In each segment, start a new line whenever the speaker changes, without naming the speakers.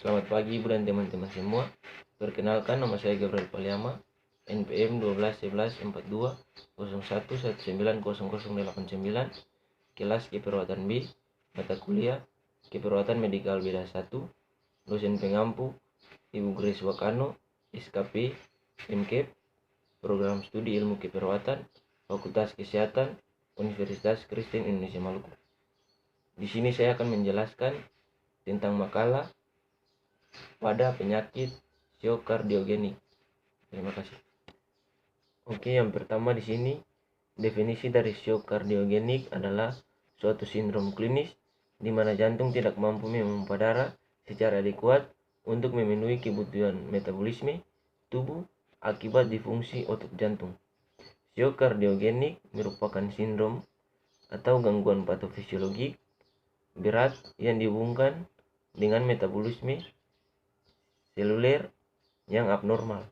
Selamat pagi Ibu dan teman-teman semua. Perkenalkan, nama saya Gabriel Paliama, NPM 12114201190089, kelas keperawatan B, mata kuliah keperawatan medikal beda 1, dosen pengampu Ibu Grace Wakano, SKP, MKEP, program studi ilmu keperawatan, Fakultas Kesehatan, Universitas Kristen Indonesia Maluku. Di sini saya akan menjelaskan tentang makalah pada penyakit shock kardiogenik. Terima kasih. Oke, yang pertama di sini definisi dari shock kardiogenik adalah suatu sindrom klinis di mana jantung tidak mampu memompa darah secara adekuat untuk memenuhi kebutuhan metabolisme tubuh akibat disfungsi otot jantung. Shock kardiogenik merupakan sindrom atau gangguan patofisiologik berat yang dihubungkan dengan metabolisme seluler yang abnormal,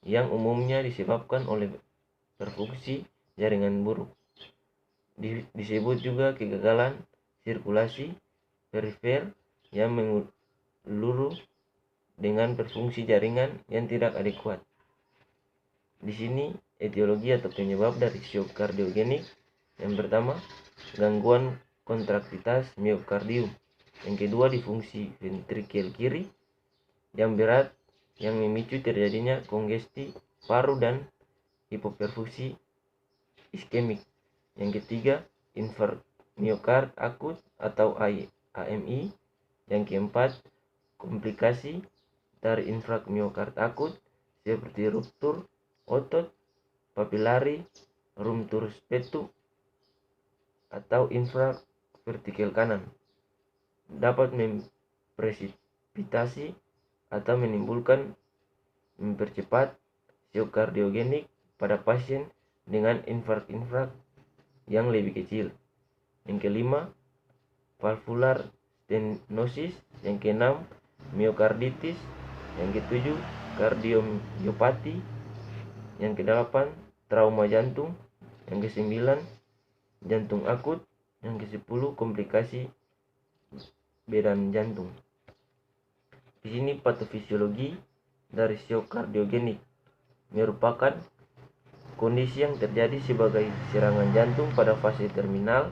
yang umumnya disebabkan oleh perfungsi jaringan buruk. Disebut juga kegagalan sirkulasi perifer yang menyeluruh dengan perfungsi jaringan yang tidak adekuat. Di sini etiologi atau penyebab dari shock kardiogenik. Yang pertama, gangguan kontraktivitas miokardium. Yang kedua, disfungsi ventrikel kiri yang berat yang memicu terjadinya kongesti paru dan hipoperfusi iskemik. Yang ketiga, infark miokard akut atau AMI. Yang keempat, komplikasi dari infark miokard akut seperti ruptur otot papilari, ruptur spetu, atau infark vertikal kanan dapat mempresipitasi atau mempercepat shock kardiogenik pada pasien dengan infark yang lebih kecil. Yang kelima, valvular stenosis. Yang keenam, miokarditis. Yang ketujuh, kardiomyopati. Yang kedelapan, trauma jantung. Yang kesembilan, jantung akut. Yang kesepuluh, komplikasi bedan jantung. Di sini patofisiologi dari shock kardiogenik merupakan kondisi yang terjadi sebagai serangan jantung pada fase terminal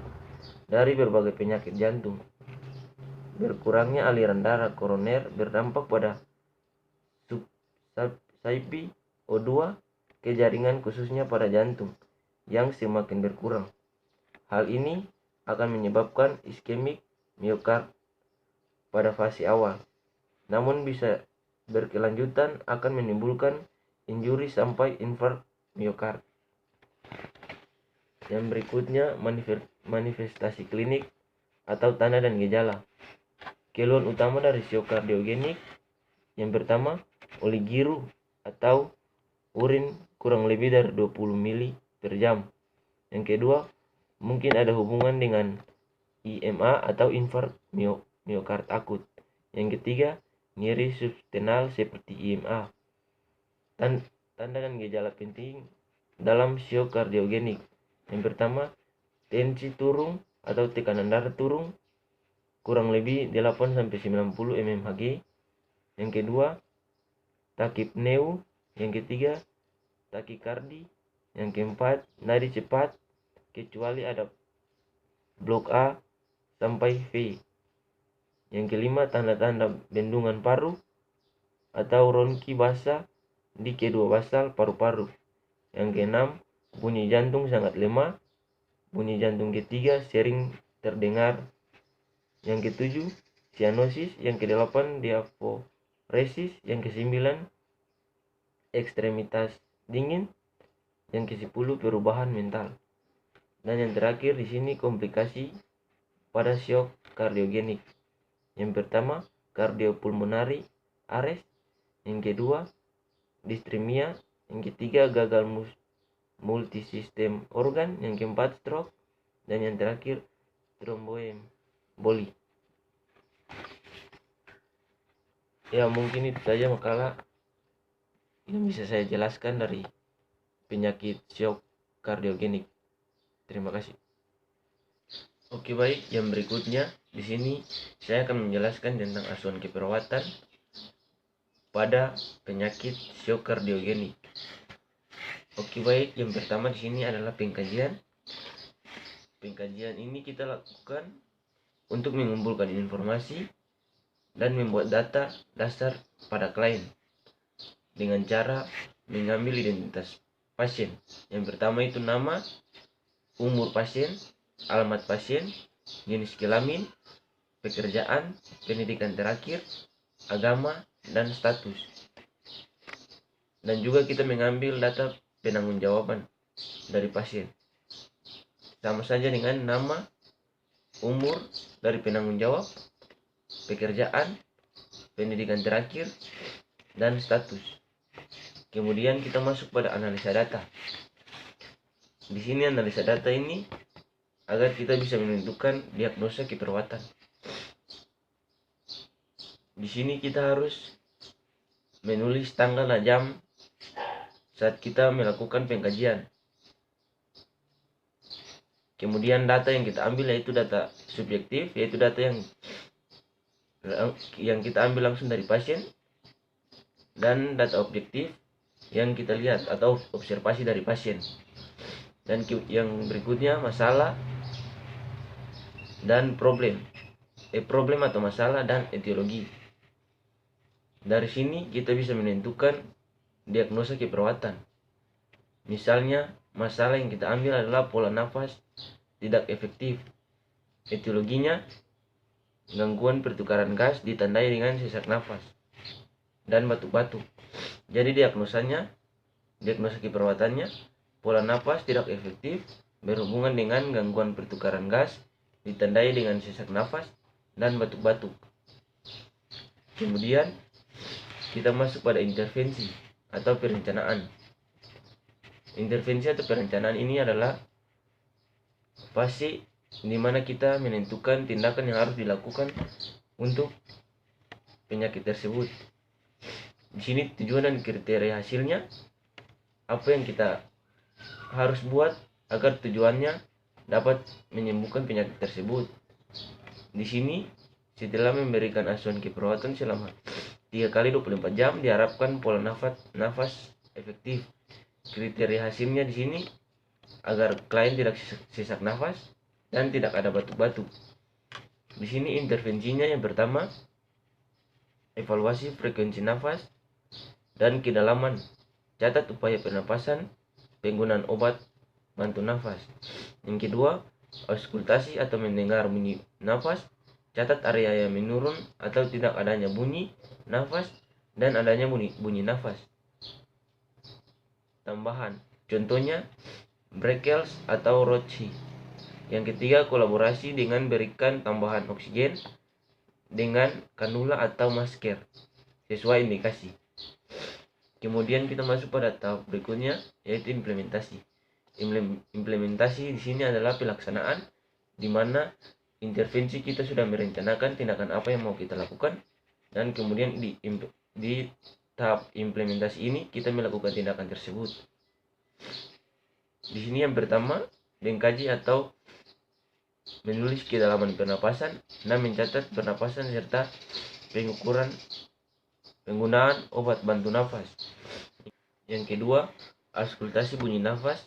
dari berbagai penyakit jantung. Berkurangnya aliran darah koroner berdampak pada subscribe O2 ke jaringan khususnya pada jantung yang semakin berkurang. Hal ini akan menyebabkan iskemik miokard pada fase awal, namun bisa berkelanjutan akan menimbulkan injuri sampai infark miokard. Yang berikutnya, manifestasi klinik atau tanda dan gejala. Keluhan utama dari shock kardiogenik. Yang pertama, oligiru atau urin kurang lebih dari 20 ml per jam. Yang kedua, mungkin ada hubungan dengan IMA atau infark miokard akut. Yang ketiga, nyeri substenal seperti IMA. Tanda dan gejala penting dalam shock kardiogenik. Yang pertama, tensi turun atau tekanan darah turun kurang lebih 8-90 mmHg. Yang kedua, takipneu. Yang ketiga, takikardi. Yang keempat, nadi cepat kecuali ada blok A sampai V. Yang kelima, tanda-tanda bendungan paru atau ronki basah di kedua basal paru-paru. Yang keenam, bunyi jantung sangat lemah. Bunyi jantung ketiga sering terdengar. Yang ketujuh, sianosis. Yang kedelapan, diaforesis. Yang kesembilan, ekstremitas dingin. Yang kesepuluh, perubahan mental. Dan yang terakhir di sini komplikasi pada shock kardiogenik. Yang pertama, cardiopulmonary arrest. Yang kedua, distremia. Yang ketiga, gagal multisistem organ. Yang keempat, stroke. Dan yang terakhir, tromboemboli. Ya, mungkin itu saja makalah yang bisa saya jelaskan dari penyakit shock kardiogenik. Terima kasih. Oke, baik, yang berikutnya di sini saya akan menjelaskan tentang asuhan keperawatan pada penyakit shock kardiogenik. Oke, baik, yang pertama di sini adalah pengkajian. Pengkajian ini kita lakukan untuk mengumpulkan informasi dan membuat data dasar pada klien dengan cara mengambil identitas pasien. Yang pertama itu nama, umur pasien, alamat pasien, jenis kelamin, pekerjaan, pendidikan terakhir, agama, dan status. Dan juga kita mengambil data penanggung-jawaban dari pasien. Sama saja dengan nama, umur dari penanggung jawab, pekerjaan, pendidikan terakhir, dan status. Kemudian kita masuk pada analisa data. Di sini analisa data ini agar kita bisa menentukan diagnosa keperawatan. Di sini kita harus menulis tanggal dan jam saat kita melakukan pengkajian. Kemudian data yang kita ambil yaitu data subjektif, yaitu data yang kita ambil langsung dari pasien, dan data objektif yang kita lihat atau observasi dari pasien. Dan yang berikutnya masalah dan problem atau masalah dan etiologi. Dari sini kita bisa menentukan diagnosa keperawatan. Misalnya masalah yang kita ambil adalah pola nafas tidak efektif. Etiologinya gangguan pertukaran gas ditandai dengan sesak nafas dan batuk-batuk. Jadi diagnosa keperawatannya pola nafas tidak efektif berhubungan dengan gangguan pertukaran gas ditandai dengan sesak nafas dan batuk-batuk. Kemudian kita masuk pada intervensi atau perencanaan. Intervensi atau perencanaan ini adalah fase di mana kita menentukan tindakan yang harus dilakukan untuk penyakit tersebut. Di sini tujuan dan kriteria hasilnya, apa yang kita harus buat agar tujuannya dapat menyembuhkan penyakit tersebut. Di sini setelah memberikan asuhan keperawatan selama 3 kali 24 jam diharapkan pola nafas efektif. Kriteria hasilnya di sini agar klien tidak sesak nafas dan tidak ada batuk-batuk. Di sini intervensinya yang pertama evaluasi frekuensi nafas dan kedalaman. Catat upaya pernapasan, penggunaan obat bantu nafas. Yang kedua, auskultasi atau mendengar bunyi nafas. Catat area yang menurun atau tidak adanya bunyi nafas dan adanya bunyi nafas tambahan. Contohnya Breckels atau Roche. Yang ketiga, kolaborasi dengan berikan tambahan oksigen dengan kanula atau masker sesuai indikasi. Kemudian kita masuk pada tahap berikutnya yaitu implementasi. Implementasi di sini adalah pelaksanaan di mana intervensi kita sudah merencanakan tindakan apa yang mau kita lakukan, dan kemudian di tahap implementasi ini kita melakukan tindakan tersebut. Di sini yang pertama mengkaji atau menulis kedalaman pernapasan dan mencatat pernapasan serta pengukuran penggunaan obat bantu nafas. Yang kedua, auskultasi bunyi nafas.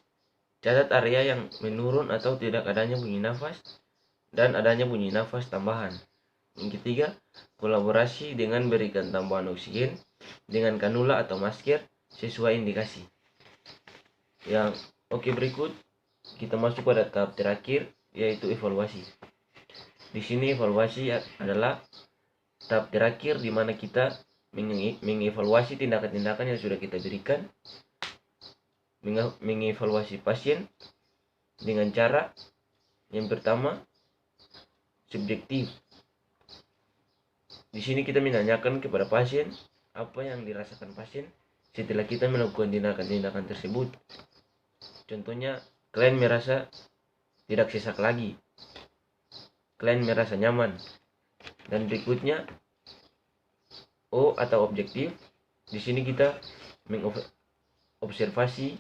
Catat area yang menurun atau tidak adanya bunyi nafas dan adanya bunyi nafas tambahan. Yang ketiga, kolaborasi dengan berikan tambahan oksigen dengan kanula atau masker sesuai indikasi. Berikut kita masuk pada tahap terakhir yaitu evaluasi. Di sini evaluasi adalah tahap terakhir di mana kita mengevaluasi tindakan-tindakan yang sudah kita berikan, mengevaluasi pasien dengan cara yang pertama subjektif. Di sini kita menanyakan kepada pasien apa yang dirasakan pasien setelah kita melakukan tindakan-tindakan tersebut. Contohnya, klien merasa tidak sesak lagi, klien merasa nyaman. Dan berikutnya O atau objektif. Di sini kita mengobservasi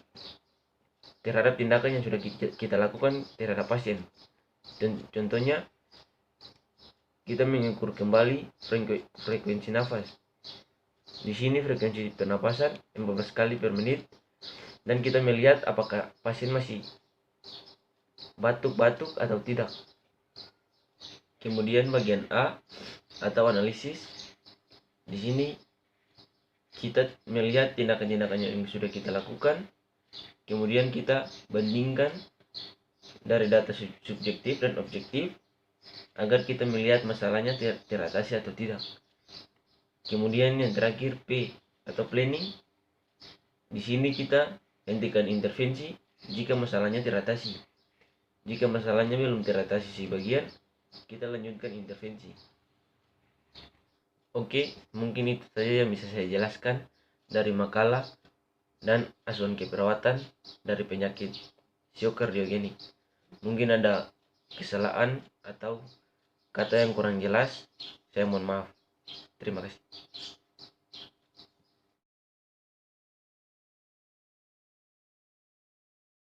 terhadap tindakan yang sudah kita lakukan terhadap pasien. Contohnya, kita mengukur kembali frekuensi nafas. Di sini frekuensi pernapasan 14 kali per menit, dan kita melihat apakah pasien masih batuk-batuk atau tidak. Kemudian bagian A atau analisis. Di sini kita melihat tindakan-tindakan yang sudah kita lakukan. Kemudian kita bandingkan dari data subjektif dan objektif agar kita melihat masalahnya teratasi atau tidak. Kemudian yang terakhir P atau planning. Di sini kita hentikan intervensi jika masalahnya teratasi. Jika masalahnya belum teratasi sebagian, kita lanjutkan intervensi. Oke, mungkin itu saja yang bisa saya jelaskan dari makalah dan asuhan keperawatan dari penyakit shock kardiogenik. Mungkin ada kesalahan atau kata yang kurang jelas, saya mohon maaf. Terima kasih.